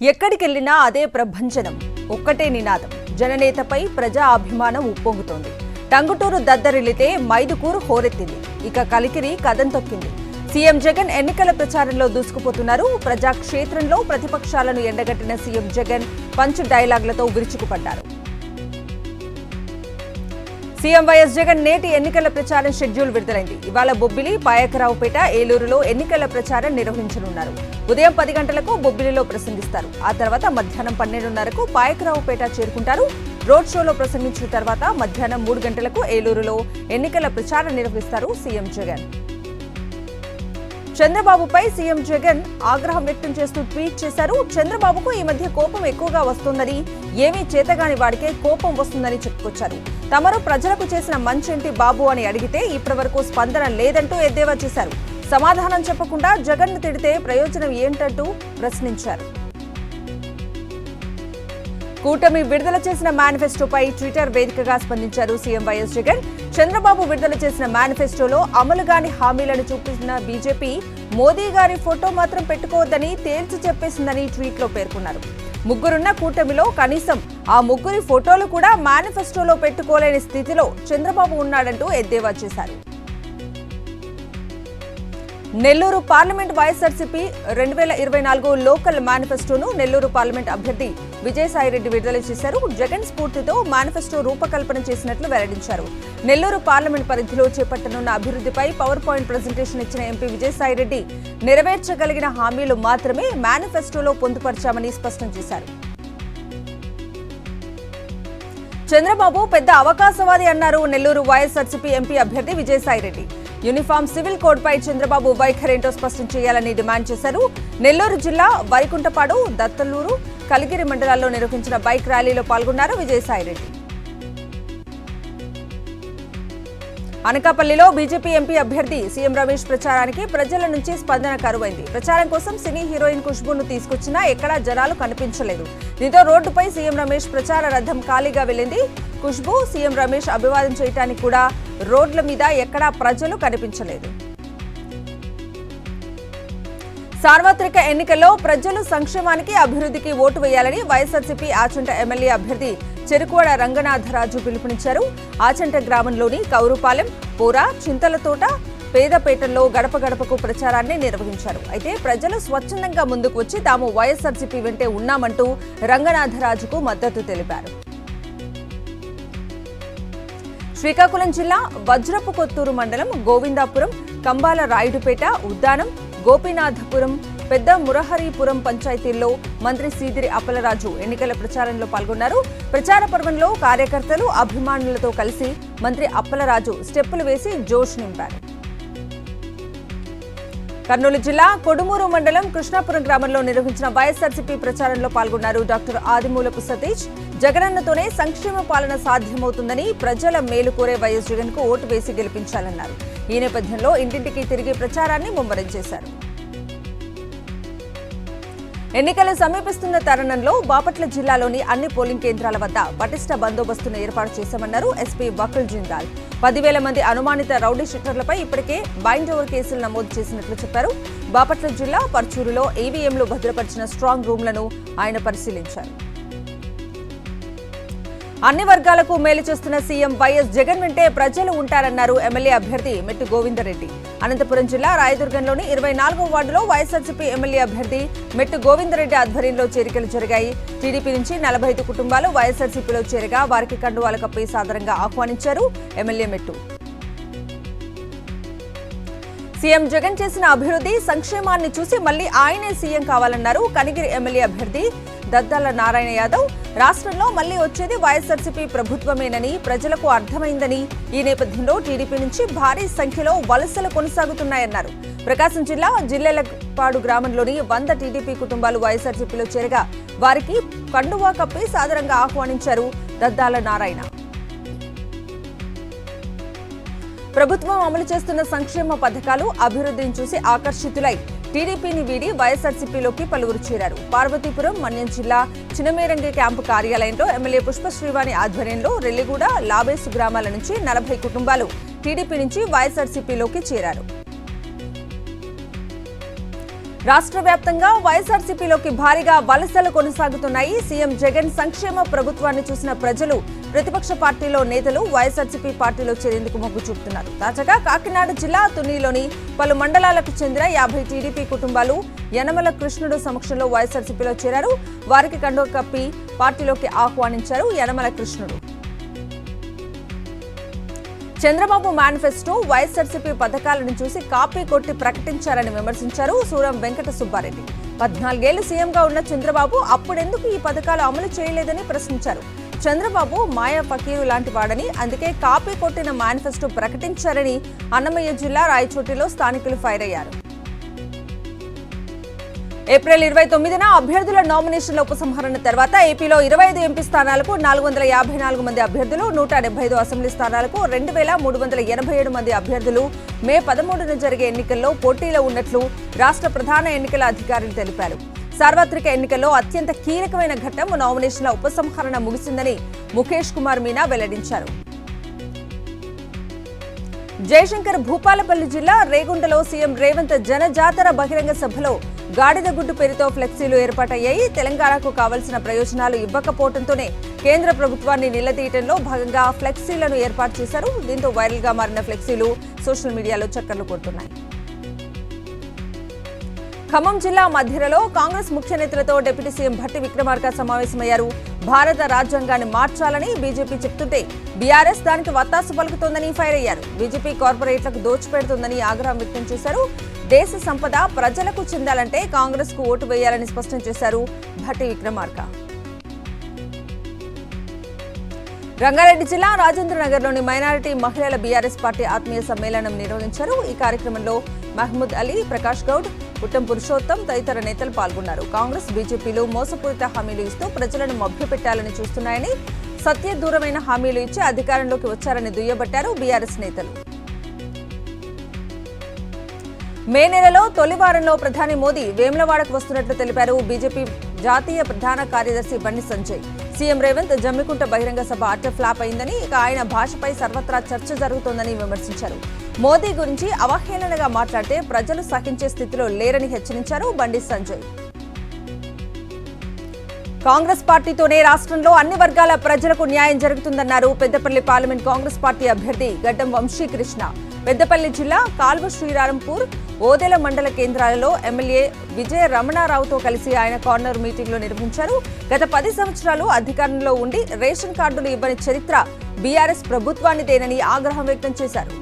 ఎక్కడికెళ్లినా అదే ప్రభంజనం, ఒక్కటే నినాదం. జననేతపై ప్రజా అభిమానం ఉప్పొంగుతోంది. టంగుటూరు దద్దరిల్లితే మైదుకూరు హోరెత్తింది. ఇక కలికిరి కదం తొక్కింది. సీఎం జగన్ ఎన్నికల ప్రచారంలో దూసుకుపోతున్నారు. ప్రజాక్షేత్రంలో ప్రతిపక్షాలను ఎండగట్టిన సీఎం జగన్ పంచ్ డైలాగులతో విరుచుకుపడ్డారు. సీఎం వైఎస్ జగన్ నేటి ఎన్నికల ప్రచారం షెడ్యూల్ విడుదలైంది. ఇవాళ బొబ్బిలి, పాయకరావుపేట, ఏలూరులో ఎన్నికల ప్రచారం నిర్వహించనున్నారు. ఉదయం 10 గంటలకు బొబ్బిలిలో ప్రసంగిస్తారు. ఆ తర్వాత మధ్యాహ్నం 12:30కు పాయకరావుపేట చేరుకుంటారు. రోడ్ షోలో ప్రసంగించిన తర్వాత మధ్యాహ్నం 3 గంటలకు ఏలూరులో ఎన్నికల ప్రచారం నిర్వహిస్తారు సీఎం జగన్. చంద్రబాబుపై సీఎం జగన్ ఆగ్రహం వ్యక్తం చేస్తూ ట్వీట్ చేశారు. చంద్రబాబుకు ఈ మధ్య కోపం ఎక్కువగా వస్తోందని, ఏమీ చేతగాని వాడికే కోపం వస్తుందని చెప్పుకొచ్చారు. తమరు ప్రజలకు చేసిన మంచేంటి బాబు అని అడిగితే ఇప్పటివరకు స్పందన లేదంటూ ఎద్దేవా చేశారు. సమాధానం చెప్పకుండా జగన్ను తిడితే ప్రయోజనం ఏంటంటూ ప్రశ్నించారు. కూటమి విడుదల చేసిన మేనిఫెస్టోపై ట్విట్టర్ వేదికగా స్పందించారు సీఎం వైఎస్ జగన్. చంద్రబాబు విడుదల చేసిన మేనిఫెస్టోలో అమలుగాని హామీలను చూపించిన బీజేపీ మోదీ గారి ఫోటో మాత్రం పెట్టుకోవద్దని తేల్చి చెప్పేసిందని ట్వీట్లో పేర్కొన్నారు. ముగ్గురున్న కూటమిలో కనీసం ఆ ముగ్గురి ఫోటోలు కూడా మేనిఫెస్టోలో పెట్టుకోలేని స్థితిలో చంద్రబాబు ఉన్నాడంటూ ఎద్దేవా చేశారు. నెల్లూరు పార్లమెంట్ వైఎస్ఆర్సీపీ 2024 లోకల్ మేనిఫెస్టోను నెల్లూరు పార్లమెంట్ అభ్యర్థి విజయసాయిరెడ్డి విడుదల చేశారు. జగన్ స్ఫూర్తితో మేనిఫెస్టో రూపకల్పన చేసినట్లు వెల్లడించారు. నెల్లూరు పార్లమెంట్ పరిధిలో చేపట్టనున్న అభివృద్ధిపై పవర్ పాయింట్ ప్రెజెంటేషన్ ఇచ్చిన ఎంపీ విజయసాయిరెడ్డి నెరవేర్చగలిగిన హామీలు మాత్రమే మేనిఫెస్టోలో పొందుపర్చామని స్పష్టం చేశారు. చంద్రబాబు పెద్ద అవకాశవాది అన్నారు నెల్లూరు వైఎస్ఆర్సీపీ ఎంపీ అభ్యర్థి విజయసాయిరెడ్డి. యూనిఫామ్ సివిల్ కోడ్పై చంద్రబాబు వైఖరేంటో స్పష్టం చేయాలని డిమాండ్ చేశారు. నెల్లూరు జిల్లా వైకుంఠపాడు, దత్తలూరు, కలిగిరి మండలాల్లో నిర్వహించిన బైక్ ర్యాలీలో పాల్గొన్నారు విజయసాయిరెడ్డి. అనకాపల్లిలో బీజేపీ ఎంపీ అభ్యర్థి సీఎం రమేష్ ప్రచారానికి ప్రజల నుంచి స్పందన కరువైంది. ప్రచారం కోసం సినీ హీరోయిన్ ఖుష్బూను తీసుకొచ్చినా ఎక్కడా జనాలు కనిపించలేదు. దీంతో రోడ్డుపై సీఎం రమేష్ ప్రచార రథం ఖాళీగా వెళ్లింది. ఖుష్బూ, సీఎం రమేష్ అభివాదం చేయడానికి కూడా రోడ్ల మీద ఎక్కడా ప్రజలు కనిపించలేదు. సార్వత్రిక ఎన్నికల్లో ప్రజలు సంక్షేమానికి, అభివృద్ధికి ఓటు వేయాలని వైఎస్ఆర్సీపీ ఆచంట ఎమ్మెల్యే అభ్యర్థి చెరుకువాడ రంగనాథరాజు పిలుపునిచ్చారు. ఆచంట గ్రామంలోని కౌరుపాలెం, పోరా, చింతలతోట, పేదపేటల్లో గడప గడపకు ప్రచారాన్ని నిర్వహించారు. అయితే ప్రజలు స్వచ్ఛందంగా ముందుకు వచ్చి తాము వైఎస్ఆర్సీపీ వెంటే ఉన్నామంటూ రంగనాథరాజుకు మద్దతు తెలిపారు. శ్రీకాకుళం జిల్లా వజ్రపు కొత్తూరు మండలం గోవిందాపురం, కంబాల రాయుడుపేట, ఉద్దానం, గోపీనాథపురం, పెద్ద మురహరీపురం పంచాయతీల్లో మంత్రి సీదిరి అప్పలరాజు ఎన్నికల ప్రచారంలో పాల్గొన్నారు. ప్రచార పర్వంలో కార్యకర్తలు, అభిమానులతో కలిసి మంత్రి అప్పలరాజు స్టెప్పులు వేసి జోష్ నింపారు. కర్నూలు జిల్లా కొడుమూరు మండలం కృష్ణాపురం గ్రామంలో నిర్వహించిన వైఎస్ఆర్సీపీ ప్రచారంలో పాల్గొన్నారు డాక్టర్ ఆదిమూలపు సతీష్. జగనన్నతోనే సంక్షేమ పాలన సాధ్యమవుతుందని, ప్రజల మేలు కోరే వైఎస్ జగన్ కు ఓటు వేసి గెలిపించాలన్నారు. ఈ నేపథ్యంలో ఇంటింటికి తిరిగి ప్రచారాన్ని ముమ్మరం చేశారు. ఎన్నికలు సమీపిస్తున్న తరుణంలో బాపట్ల జిల్లాలోని అన్ని పోలింగ్ కేంద్రాల వద్ద పటిష్ట బందోబస్తును ఏర్పాటు చేశామన్నారు ఎస్పీ వకుల్ జిందాల్. 10,000 మంది అనుమానిత రౌడీ షీటర్లపై ఇప్పటికే బైండ్ ఓవర్ కేసులు నమోదు చేసినట్లు చెప్పారు. బాపట్ల జిల్లా పర్చూరులో ఈవీఎంలు భద్రపరిచిన స్ట్రాంగ్ రూమ్లను ఆయన పరిశీలించారు. అన్ని వర్గాలకు మేలు చేస్తున్న సీఎం వైఎస్ జగన్ వెంటే ప్రజలు ఉంటారన్నారు ఎమ్మెల్యే అభ్యర్థి మెట్టు గోవిందరెడ్డి. అనంతపురం జిల్లా రాయదుర్గంలోని 24వ వార్డులో వైఎస్ఆర్సీపీ ఎమ్మెల్యే అభ్యర్థి మెట్టు గోవిందరెడ్డి ఆధ్వర్యంలో చేరికలు జరిగాయి. టీడీపీ నుంచి 45 కుటుంబాలు వైఎస్ఆర్సీపీలో చేరగా వారికి కండువాలు కప్పి సాదరంగా ఆహ్వానించారు ఎమ్మెల్యే మెట్టు. సీఎం జగన్ చేసిన అభివృద్ధి, సంక్షేమాన్ని చూసి మళ్లీ ఆయనే సీఎం కావాలన్నారు కనిగిరి ఎమ్మెల్యే అభ్యర్థి దద్దాల నారాయణ యాదవ్. రాష్ట్రంలో మళ్లీ వచ్చేది వైఎస్ఆర్సీపీ ప్రభుత్వమేనని ప్రజలకు అర్థమైందని, ఈ నేపథ్యంలో టీడీపీ నుంచి భారీ సంఖ్యలో వలసలు కొనసాగుతున్నాయన్నారు. ప్రకాశం జిల్లా జిల్లెలపాడు గ్రామంలోని 100 టీడీపీ కుటుంబాలు వైఎస్ఆర్సీపీలో చేరగా వారికి కండువా కప్పి సాదరంగా ఆహ్వానించారు దద్దాల నారాయణ. ప్రభుత్వం అమలు చేస్తున్న సంక్షేమ పథకాలు, అభివృద్ధిని చూసి ఆకర్షితులై టీడీపీని వీడి వైఎస్ఆర్సీపీలోకి పలువురు చేరారు. పార్వతీపురం, మన్యం జిల్లా చినమేరంగి క్యాంపు కార్యాలయంలో ఎమ్మెల్యే పుష్ప శ్రీవాణి ఆధ్వర్యంలో రెల్లిగూడ, లాబేసు గ్రామాల నుంచి 40 కుటుంబాలు టీడీపీ నుంచి వైఎస్ఆర్సీపీలోకి చేరారు. రాష్ట్ర వ్యాప్తంగా వైఎస్ఆర్సీపీలోకి భారీగా వలసలు కొనసాగుతున్నాయి. సీఎం జగన్ సంక్షేమ ప్రభుత్వాన్ని చూసిన ప్రజలు, ప్రతిపక్ష పార్టీలో నేతలు వైఎస్ఆర్సీపీ పార్టీలో చేరేందుకు మొగ్గు చూపుతున్నారు. తాజాగా కాకినాడ జిల్లా తునిలోని పలు మండలాలకు చెందిన 50 టీడీపీ కుటుంబాలు యనమల కృష్ణుడు సమక్షంలో వైఎస్ఆర్సీపీలో చేరారు. వారికి కండువ కప్పి పార్టీలోకి ఆహ్వానించారు యనమల కృష్ణుడు. చంద్రబాబు మేనిఫెస్టో, వైఎస్ఆర్సీపీ పథకాలను చూసి కాపీ కొట్టి ప్రకటించారని విమర్శించారు సూరం వెంకట సుబ్బారెడ్డి. 14 ఏళ్లు సీఎంగా ఉన్న చంద్రబాబు అప్పుడెందుకు ఈ పథకాలు అమలు చేయలేదని ప్రశ్నించారు. చంద్రబాబు మాయా ఫకీరు లాంటి వాడని, అందుకే కాపీ కొట్టిన మేనిఫెస్టో ప్రకటించారని అన్నమయ్య జిల్లా రాయచోటిలో స్థానికులు ఫైర్ అయ్యారు. ఏప్రిల్ 29న అభ్యర్థుల నామినేషన్ల ఉపసంహరణ తర్వాత ఏపీలో 25 ఎంపీ స్థానాలకు 454 మంది అభ్యర్థులు, 175 అసెంబ్లీ స్థానాలకు 2387 మంది అభ్యర్థులు మే 13న జరిగే ఎన్నికల్లో పోటీలో ఉన్నట్లు రాష్ట్ర ప్రధాన ఎన్నికల అధికారులు తెలిపారు. సార్వత్రిక ఎన్నికల్లో అత్యంత కీలకమైన ఘట్టం నామినేషన్ల ఉపసంహరణ ముగిసిందని ముఖేష్ కుమార్ మీనా వెల్లడించారు. జయశంకర్ భూపాలపల్లి జిల్లా రేగుంటలో సీఎం రేవంత్ జనజాతర బహిరంగ సభలో గాడిద గుడ్డు పేరుతో ఫ్లెక్సీలు ఏర్పాటయ్యాయి. తెలంగాణకు కావలసిన ప్రయోజనాలు ఇవ్వకపోవడంతోనే కేంద్ర ప్రభుత్వాన్ని నిలదీయడంలో భాగంగా ఫ్లెక్సీలను ఏర్పాటు చేశారు. దీంతో వైరల్ గా మారిన ఫ్లెక్సీలు సోషల్ మీడియాలో చక్కర్లు కొడుతున్నాయి. ఖమ్మం జిల్లా మధ్యలో కాంగ్రెస్ ముఖ్య నేతలతో డిప్యూటీ సీఎం భట్టి విక్రమార్క సమావేశమయ్యారు. భారత రాజ్యాంగాన్ని మార్చాలని బీజేపీ చెప్తుంటే బీఆర్ఎస్ దానికి వత్తాసు పలుకుతోందని ఫైర్ అయ్యారు. బీజేపీ కార్పొరేట్లకు దోచిపెడుతోందని ఆగ్రహం వ్యక్తం చేశారు. దేశ సంపద ప్రజలకు చెందాలంటే కాంగ్రెస్ కు ఓటు వేయాలని స్పష్టం చేశారు భట్టి విక్రమార్క. రంగారెడ్డి జిల్లా రాజేంద్రనగర్లోని మైనారిటీ మహిళల బీఆర్ఎస్ పార్టీ ఆత్మీయ సమ్మేళనం నిర్వహించారు. ఈ కార్యక్రమంలో మహమూద్ అలీ, ప్రకాష్ గౌడ్, పుట్టం పురుషోత్తం తదితర నేతలు పాల్గొన్నారు. కాంగ్రెస్, బీజేపీలు మోసపూరిత హామీలు ఇస్తూ ప్రజలను మభ్యపెట్టాలని చూస్తున్నాయని, సత్య దూరమైన హామీలు ఇచ్చి అధికారంలోకి వచ్చారని దుయ్యబట్టారు బీఆర్ఎస్ నేతలు. మే నెలలో తొలి వారంలో ప్రధాని మోదీ వేములవాడకు వస్తున్నట్లు తెలిపారు బీజేపీ జాతీయ ప్రధాన కార్యదర్శి బండి సంజయ్. సీఎం రేవంత్ జమ్మికుంట బహిరంగ సభ అట్టర్ ఫ్లాప్ అయిందని, ఇక ఆయన భాషపై సర్వత్రా చర్చ జరుగుతోందని విమర్శించారు. మోదీ గురించి అవహేళనగా మాట్లాడితే ప్రజలు సహించే స్థితిలో లేరని హెచ్చరించారు బండి సంజయ్. కాంగ్రెస్ పార్టీతోనే రాష్ట్రంలో అన్ని వర్గాల ప్రజలకు న్యాయం జరుగుతుందన్నారు పెద్దపల్లి పార్లమెంట్ కాంగ్రెస్ పార్టీ అభ్యర్థి గడ్డం వంశీకృష్ణ. పెద్దపల్లి జిల్లా కాల్వ శ్రీరాంపూర్, ఓదెల మండల కేంద్రాలలో ఎమ్మెల్యే విజయ రమణారావుతో కలిసి ఆయన కార్నర్ మీటింగ్లు నిర్వహించారు. గత 10 సంవత్సరాలు అధికారంలో ఉండి రేషన్ కార్డులు ఇవ్వని చరిత్ర బీఆర్ఎస్ ప్రభుత్వానిదేనని ఆగ్రహం వ్యక్తం చేశారు.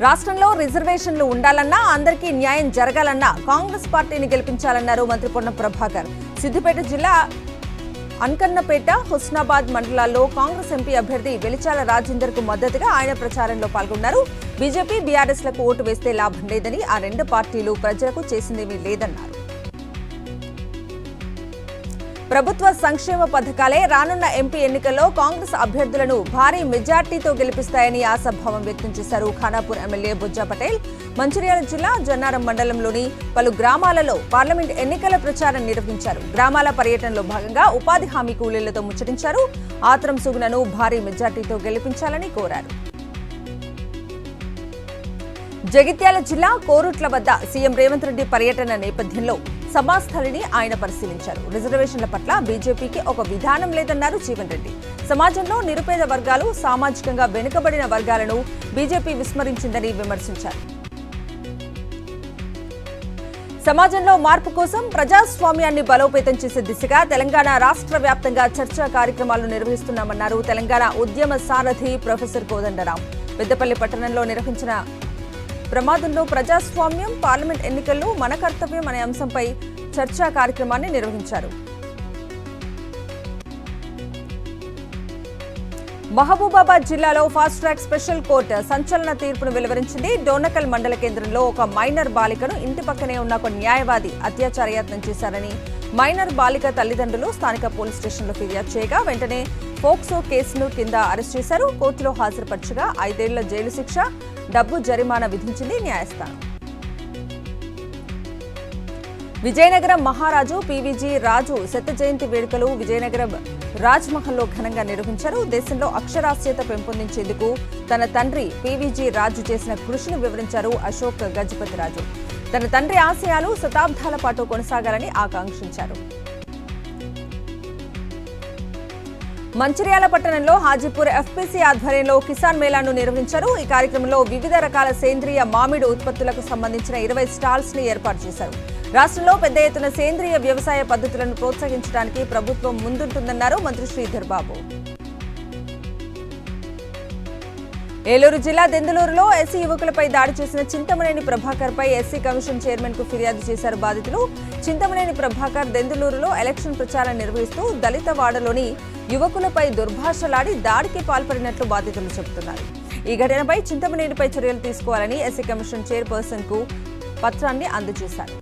రాష్ట్రంలో రిజర్వేషన్లు ఉండాలన్నా, అందరికీ న్యాయం జరగాలన్నా కాంగ్రెస్ పార్టీని గెలిపించాలన్నారు మంత్రి పొన్నం ప్రభాకర్. సిద్దిపేట జిల్లా అన్కన్నపేట, హుస్నాబాద్ మండలాల్లో కాంగ్రెస్ ఎంపీ అభ్యర్థి వెలిచాల రాజేందర్ కు మద్దతుగా ఆయన ప్రచారంలో పాల్గొన్నారు. బీజేపీ, బీఆర్ఎస్లకు ఓటు వేస్తే లాభం లేదని, ఆ రెండు పార్టీలు ప్రజలకు చేసిందేమీ లేదన్నారు. ప్రభుత్వ సంక్షేమ పథకాలే రానున్న ఎంపీ ఎన్నికల్లో కాంగ్రెస్ అభ్యర్థులను భారీ మెజార్టీతో గెలిపిస్తాయని ఆశాభావం వ్యక్తం చేశారు ఖానాపూర్ ఎమ్మెల్యే బుజ్జా పటేల్. మంచిర్యాల జిల్లా జన్నారం మండలంలోని పలు గ్రామాలలో పార్లమెంట్ ఎన్నికల ప్రచారం నిర్వహించారు. గ్రామాల పర్యటనలో భాగంగా ఉపాధి హామీ కూలీలతో ముచ్చటించారు. ఆత్రం సుగుణను భారీ మెజార్టీతో గెలిపించాలని కోరారు. జగిత్యాల జిల్లా కోరుట్ల వద్ద సీఎం రేవంత్ రెడ్డి పర్యటన నేపథ్యంలో సభాస్థలిని ఆయన పరిశీలించారు. రిజర్వేషన్ల పట్ల బీజేపీకి ఒక విధానం లేదన్నారు జీవన్ రెడ్డి. సమాజంలో నిరుపేద వర్గాలు, సామాజికంగా వెనుకబడిన వర్గాలను బీజేపీ విస్మరించిందని విమర్శించారు. సమాజంలో మార్పు కోసం ప్రజాస్వామ్యాన్ని బలోపేతం చేసే దిశగా తెలంగాణ రాష్ట్ర వ్యాప్తంగా చర్చా కార్యక్రమాలు నిర్వహిస్తున్నామన్నారు తెలంగాణ ఉద్యమ సారథి ప్రొఫెసర్ కోదండరాం. పెద్దపల్లి పట్టణంలో నిర్వహించిన ప్రమాదంలో ప్రజాస్వామ్యం, పార్లమెంట్ ఎన్నికల్లో మన కర్తవ్యం అనే అంశంపై చర్చా కార్యక్రమాన్ని నిర్వహించారు. మహబూబాబాద్ జిల్లాలో ఫాస్ట్ ట్రాక్ స్పెషల్ కోర్టు సంచలన తీర్పును వెలువరించింది. డోనకల్ మండల కేంద్రంలో ఒక మైనర్ బాలికను ఇంటి పక్కనే ఉన్న ఒక న్యాయవాది అత్యాచార యత్నం చేశారని మైనర్ బాలిక తల్లిదండ్రులు స్థానిక పోలీస్ స్టేషన్లో ఫిర్యాదు చేయగా వెంటనే పోక్సో కేసును కింద అరెస్ట్ చేశారు. కోర్టులో హాజరుపరచగా 5 ఏళ్ల జైలు శిక్ష, డబ్బు జరిమానా విధించింది న్యాయస్థానం. విజయనగరం మహారాజు పీవీజీ రాజు శత జయంతి వేడుకలు విజయనగరం రాజ్మహల్లో ఘనంగా నిర్వహించారు. దేశంలో అక్షరాస్యత పెంపొందించేందుకు తన తండ్రి పీవీజీ రాజు చేసిన కృషిని వివరించారు అశోక్ గజపతి రాజు. తన తండ్రి ఆశయాలు శతాబ్దాల పాటు కొనసాగాలని ఆకాంక్షించారు. మంచిర్యాల పట్టణంలో హాజీపూర్ ఎఫ్పీసీ ఆధ్వర్యంలో కిసాన్ మేళాను నిర్వహించారు. ఈ కార్యక్రమంలో వివిధ రకాల సేంద్రియ మామిడి ఉత్పత్తులకు సంబంధించిన 20 స్టాల్స్ ని ఏర్పాటు చేశారు. రాష్ట్రంలో పెద్ద ఎత్తున సేంద్రియ వ్యవసాయ పద్ధతులను ప్రోత్సహించడానికి ప్రభుత్వం ముందుంటుందన్నారు మంత్రి శ్రీధర్ బాబు. ఏలూరు జిల్లా దెందులూరులో ఎస్సీ యువకులపై దాడి చేసిన చింతమనేని ప్రభాకర్ పై ఎస్సీ కమిషన్ చైర్మన్ కు ఫిర్యాదు చేశారు బాధితులు. చింతమనేని ప్రభాకర్ దెందులూరులో ఎలక్షన్ ప్రచారం నిర్వహిస్తూ దళిత వాడలోని యువకులపై దుర్భాషలాడి దాడికి పాల్పడినట్లు బాధితులు చెబుతున్నారు. ఈ ఘటనపై చింతమనేనిపై చర్యలు తీసుకోవాలని ఎస్సీ కమిషన్ చైర్పర్సన్ కు పత్రాన్ని అందజేశారు.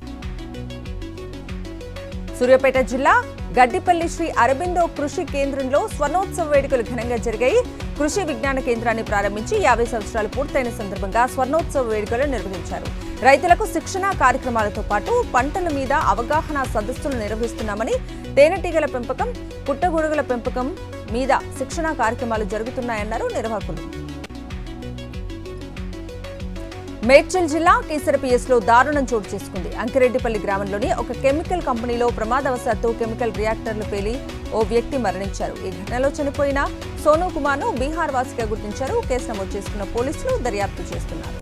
సూర్యాపేట జిల్లా గడ్డిపల్లి శ్రీ అరబిందో కృషి కేంద్రంలో స్వర్ణోత్సవ వేడుకలు ఘనంగా జరిగాయి. కృషి విజ్ఞాన కేంద్రాన్ని ప్రారంభించి 50 సంవత్సరాలు పూర్తయిన సందర్భంగా స్వర్ణోత్సవ వేడుకలు నిర్వహించారు. రైతులకు శిక్షణ కార్యక్రమాలతో పాటు పంటల మీద అవగాహన సదస్సులు నిర్వహిస్తున్నామని, తేనెటీగల పెంపకం, పుట్టగొడుగుల పెంపకం మీద శిక్షణ కార్యక్రమాలు జరుగుతున్నాయన్నారు నిర్వాహకులు. మేడ్చల్ జిల్లా కీసరపిఎస్లో దారుణం చోటు చేసుకుంది. అంకిరెడ్డిపల్లి గ్రామంలోని ఒక కెమికల్ కంపెనీలో ప్రమాదవశాత్తు కెమికల్ రియాక్టర్లు పేలి ఓ వ్యక్తి మరణించారు. ఈ ఘటనలో చనిపోయిన సోను కుమార్ను బీహార్ వాసిగా గుర్తించారు. కేసు నమోదు చేసుకున్న పోలీసులు దర్యాప్తు చేస్తున్నారు.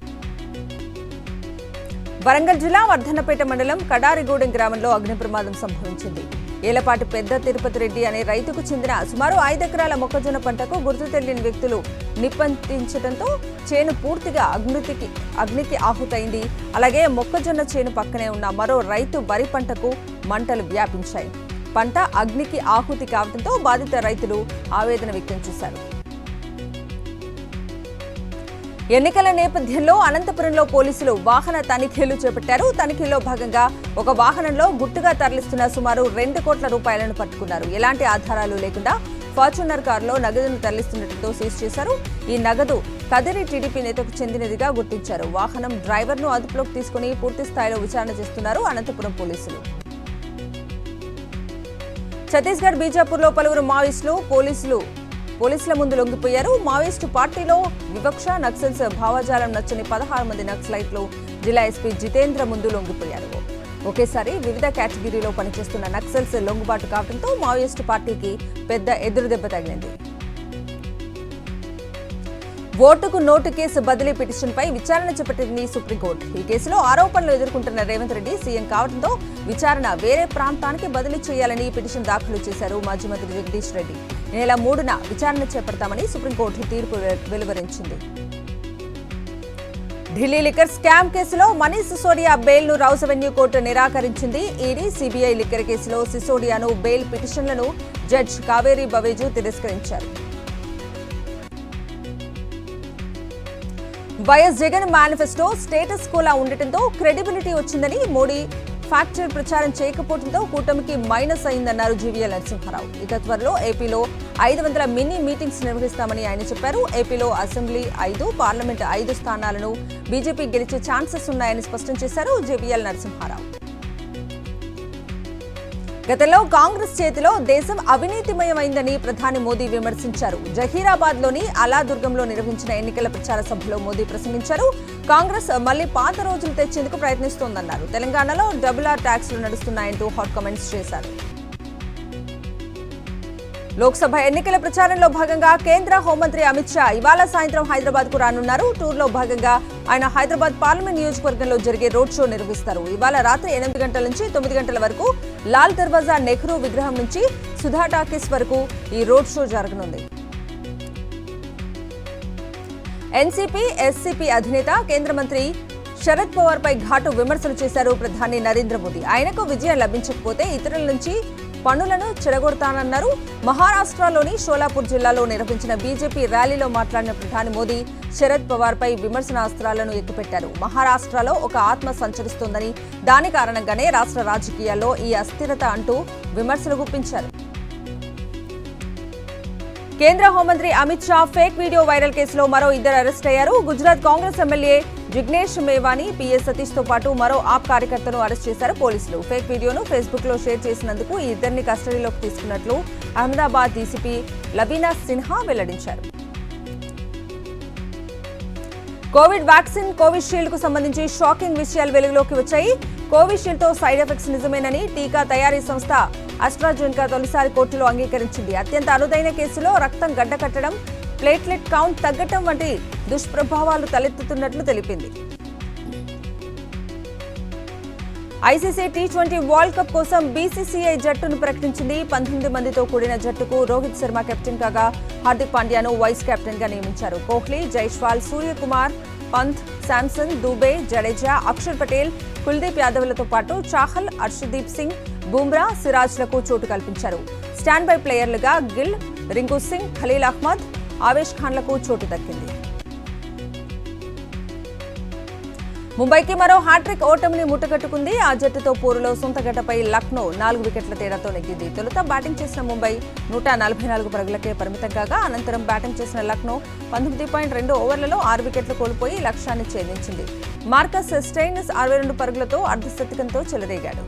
వరంగల్ జిల్లా వర్ధన్నపేట మండలం కడారిగూడెం గ్రామంలో అగ్ని ప్రమాదం సంభవించింది. ఏలపాటి పెద్ద తిరుపతి రెడ్డి అనే రైతుకు చెందిన సుమారు 5 ఎకరాల మొక్కజొన్న పంటకు గుర్తు తెలియని వ్యక్తులు నిప్పంటించడంతో చేను పూర్తిగా అగ్నికి ఆహుతైంది. అలాగే మొక్కజొన్న చేను పక్కనే ఉన్న మరో రైతు వరి పంటకు మంటలు వ్యాపించాయి. పంట అగ్నికి ఆహుతి కావడంతో బాధిత రైతులు ఆవేదన వ్యక్తం చేశారు. ఎన్నికల నేపథ్యంలో అనంతపురంలో పోలీసులు వాహన తనిఖీలు చేపట్టారు. తనిఖీల్లో భాగంగా ఒక వాహనంలో గుట్టుగా తరలిస్తున్న సుమారు 2 కోట్ల రూపాయలను పట్టుకున్నారు. ఎలాంటి ఆధారాలు లేకుండా ఫార్చునర్ కారులో నగదును తరలిస్తున్నట్టు సీజ్ చేశారు. ఈ నగదు కదిరి టీడీపీ నేతకు చెందినదిగా గుర్తించారు. వాహనం డ్రైవర్ను అదుపులోకి తీసుకుని పూర్తి స్థాయిలో విచారణ చేస్తున్నారు అనంతపురం పోలీసులు. ఛత్తీస్గఢ్ బీజాపూర్లో పలువురు మావోయిస్టులు పోలీసుల ముందు లొంగిపోయారు. మావోయిస్టు పార్టీలో వివక్ష, నక్సల్స్ భావజాలం నచ్చని 16 మంది నక్సలైట్లు జిల్లా ఎస్పీ జితేంద్ర ముందు లొంగిపోయారు. ఒకేసారి వివిధ కేటగిరీలో పనిచేస్తున్న నక్సల్స్ లొంగుబాటు కావడంతో మావోయిస్టు పార్టీకి పెద్ద ఎదురుదెబ్బ తగిలింది. ఓటుకు నోటు కేసు బదిలీ పిటిషన్పై విచారణ చేపట్టింది సుప్రీంకోర్టు. ఈ కేసులో ఆరోపణలు ఎదుర్కొంటున్న రేవంత్ రెడ్డి సీఎం కావడంతో విచారణ వేరే ప్రాంతానికి బదిలీ చేయాలని పిటిషన్ దాఖలు చేశారు మాజీ మంత్రి జగదీష్ రెడ్డి. ఈ నెల 3న విచారణ చేపడతామని సుప్రీంకోర్టు తీర్పు వెలువరించింది. ఢిల్లీ లిక్కర్ స్కామ్ కేసులో మనీష్ సిసోడియా బెయిల్ ను రౌస్ అవెన్యూ కోర్టు నిరాకరించింది. ఈడీ, సిబిఐ లిక్కర్ కేసులో సిసోడియాను బెయిల్ పిటిషన్లను జడ్జి కావేరీ బవేజు తిరస్కరించారు. వైఎస్ జగన్ మేనిఫెస్టో స్టేటస్ కోలా ఉండటంతో క్రెడిబిలిటీ వచ్చిందని, మోడీ ఫ్యాక్చర్ ప్రచారం చేయకపోవడంతో కూటమికి మైనస్ అయిందన్నారు జీవీఎల్ నరసింహారావు. ఇక త్వరలో ఏపీలో 500 మినీ మీటింగ్స్ నిర్వహిస్తామని ఆయన చెప్పారు. ఏపీలో అసెంబ్లీ 5, పార్లమెంట్ 5 స్థానాలను బీజేపీ గెలిచే ఛాన్సెస్ ఉన్నాయని స్పష్టం చేశారు జీవీఎల్ నరసింహారావు. గతంలో కాంగ్రెస్ చేతిలో దేశం అవినీతిమయమైందని ప్రధాని మోదీ విమర్శించారు. జహీరాబాద్లోని అలాదుర్గంలో నిర్వహించిన ఎన్నికల ప్రచార సభలో మోదీ ప్రసంగించారు. కాంగ్రెస్ మళ్లీ పాత రోజులు తెచ్చేందుకు ప్రయత్నిస్తోందన్నారు. తెలంగాణలో డబుల్ ట్యాక్స్లు నడుస్తున్నాయంటూ హాట్ కామెంట్స్ చేశారు. లోక్సభ ఎన్నికల ప్రచారంలో భాగంగా కేంద్ర హోంమంత్రి అమిత్ షా ఇవాళ సాయంత్రం హైదరాబాద్ కు రానున్నారు. టూర్లో భాగంగా ఆయన హైదరాబాద్ పార్లమెంట్ నియోజకవర్గంలో జరిగే రోడ్ షో నిర్వహిస్తారు. ఇవాళ రాత్రి 8 గంటల నుంచి 9 గంటల వరకు లాల్ దర్వాజా నెహ్రూ విగ్రహం నుంచి సుధా టాకీస్ వరకు ఈ రోడ్ షో జరగనుంది. ఎన్సీపీ, ఎస్సీపీ అధినేత కేంద్ర మంత్రి శరద్ పవార్ పై ఘాటు విమర్శలు చేశారు ప్రధాని నరేంద్ర మోదీ. ఆయనకు విజయం లభించకపోతే ఇతరుల నుంచి పనులను చెడగొడతానన్నారు. మహారాష్ట్రలోని షోలాపూర్ జిల్లాలో నిర్వహించిన బీజేపీ ర్యాలీలో మాట్లాడిన ప్రధాని మోదీ శరద్ పవార్ పై విమర్శనాస్త్రాలను ఎక్కుపెట్టారు. మహారాష్ట్రలో ఒక ఆత్మ సంచరిస్తోందని, దాని కారణంగానే రాష్ట్ర రాజకీయాల్లో ఈ అస్థిరత అంటూ విమర్శలు గుప్పించారు. కేంద్ర హోంమంత్రి Amit Shah fake video viral కేసులో మరో ఇద్దరు అరెస్ట్ అయ్యారు. గుజరాత్ కాంగ్రెస్ ఎమ్మెల్యే జిగ్నేష్ మేవానీ, పిఎస్ సతీష్ తో పాటు మరో ఆప్ కార్యకర్తను అరెస్ట్ చేశారు పోలీసులు. ఫేక్ వీడియోను ఫేస్బుక్ లో షేర్ చేసినందుకు ఈ ఇద్దరిని కస్టడీలోకి తీసుకున్నట్లు అహ్మదాబాద్ డీసీపీ లబీనా సిన్హా వెల్లడించారు. కోవిడ్ వ్యాక్సిన్ కోవిషీల్డ్ కు సంబంధించి షాకింగ్ విషయాలు వెలుగులోకి వచ్చాయి. కోవిషీల్డ్ తో సైడ్ ఎఫెక్ట్స్ నిజమేనని టీకా తయారీ సంస్థ ఆస్ట్రాజెనెకా తొలిసారి కోర్టులో అంగీకరించింది. అత్యంత అరుదైన కేసులో రక్తం గడ్డకట్టడం, ప్లేట్లెట్ కౌంట్ తగ్గటం వంటి దుష్ప్రభావాలు తలెత్తుతున్నట్లు తెలిపింది. ఐసీసీ టీ20 వరల్డ్ కప్ కోసం బీసీసీఐ జట్టును ప్రకటించింది. 19 మందితో కూడిన జట్టుకు రోహిత్ శర్మ కెప్టెన్ కాగా హార్దిక్ పాండ్యాను వైస్ కెప్టెన్ గా నియమించారు. కోహ్లీ, జైస్వాల్, సూర్యకుమార్, పంత్, శాంసన్, దూబే, జడేజా, అక్షర్ పటేల్, కుల్దీప్ యాదవ్లతో పాటు చాహల్, హర్షదీప్ సింగ్, బుమ్రా, సిరాజ్లకు చోటు కల్పించారు. స్టాండ్ బై ప్లేయర్లుగా గిల్, రింకు సింగ్, ఖలీల్ అహ్మద్, ఆవేష్ ఖాన్లకు చోటు దక్కింది. ముంబైకి మరో హ్యాట్రిక్ ఓటమిని ముట్టగట్టుకుంది. ఆ జట్టుతో పోరులో సొంతగడ్డపై లక్నో 4 వికెట్ల తేడాతో నెగ్గింది. తొలుత బ్యాటింగ్ చేసిన ముంబై 144 పరుగులకే పరిమితం కాగా అనంతరం బ్యాటింగ్ చేసిన లక్నో 19.2 ఓవర్లలో 6 వికెట్లు కోల్పోయి లక్ష్యాన్ని ఛేదించింది. మార్కస్ స్టెయిన్స్ 62 పరుగులతో అర్ధశతకంతో చెలరేగాడు.